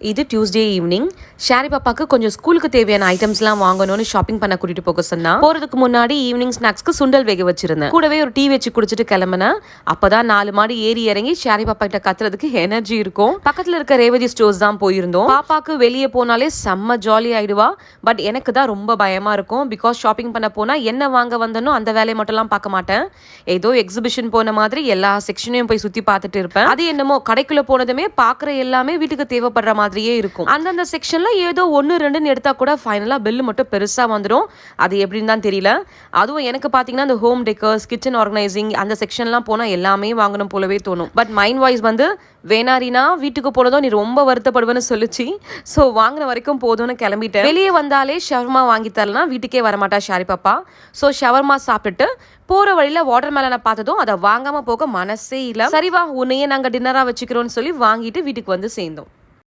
இது Tuesday evening. Shari பாப்பாக்கு கொஞ்சம் ஸ்கூலுக்கு தேவையான ஐட்டம்ஸ்லாம் வாங்கணும்னு ஷாப்பிங் பண்ண கூட்டிட்டு போக சொன்னா. போறதுக்கு முன்னாடி ஈவினிங் ஸ்நாக்ஸ்க்கு சுண்டல் வேக வச்சிருந்தேன். கூடவே ஒரு டீ வச்சு குடிச்சிட்டு கிளம்பினேன். அப்பதான் 4 மாடி ஏறி இறங்கி ஷாரி பாப்பா கிட்ட கத்துறதுக்கு எனர்ஜி இருக்கும். பக்கத்துல இருக்க ரேவதி ஸ்டோர்ஸ் தான் போயிருந்தோம். பாப்பாக்கு வெளியே போனாலே செம்ம ஜாலி ஆயிடுவா. பட் எனக்கு தான் ரொம்ப பயமா இருக்கும். பிகாஸ் ஷாப்பிங் பண்ண போனா என்ன வாங்க வந்தனோ அந்த வேலையை மட்டும்லாம் பார்க்க மாட்டேன். ஏதோ எக்ஸிபிஷன் போன மாதிரி எல்லா செக்ஷனையும் போய் சுத்தி பார்த்துட்டு இருப்பேன். அது என்னமோ கடைக்குள்ள போனதுமே பாக்குற எல்லாமே வீட்டுக்கு தேவைப்படுற மாதிரியே இருக்கும். அந்தந்த செக்ஷன்ல ஏதோ 1-2 எடுத்தா கூட ஃபைனலா பில்லு மட்டும் பெருசா வந்துடும். அது எப்படின்னு தான் தெரியல. அதுவும் எனக்கு பாத்தீங்கன்னா இந்த ஹோம் டெக்கர்ஸ், கிச்சன் ஆர்கனைசிங் அந்த செக்ஷன்லாம் போனா எல்லாமே வாங்கணும் போலவே தோணும். பட் மைண்ட் வாய்ஸ் வந்து வேணாரினா வீட்டுக்கு போனதும் நீ ரொம்ப வருத்தப்படுவேன்னு சொல்லிச்சு. ஸோ வாங்கின வரைக்கும் போதும்னு கிளம்பிட்டேன். வெளியே வந்தாலே ஷவர்மா வாங்கி தரலனா வீட்டுக்கே வரமாட்டா ஷாரி பாப்பா. ஸோ ஷவர்மா சாப்பிட்டுட்டு போற வழியில வாட்டர் மேலனை பார்த்ததும் அதை வாங்காம போக மனசே இல்லை. சரிவா உன்னையே நாங்க டின்னரா வச்சுக்கிறோம்னு சொல்லி வாங்கிட்டு வீட்டுக்கு வந்து சேர்ந்தோம்.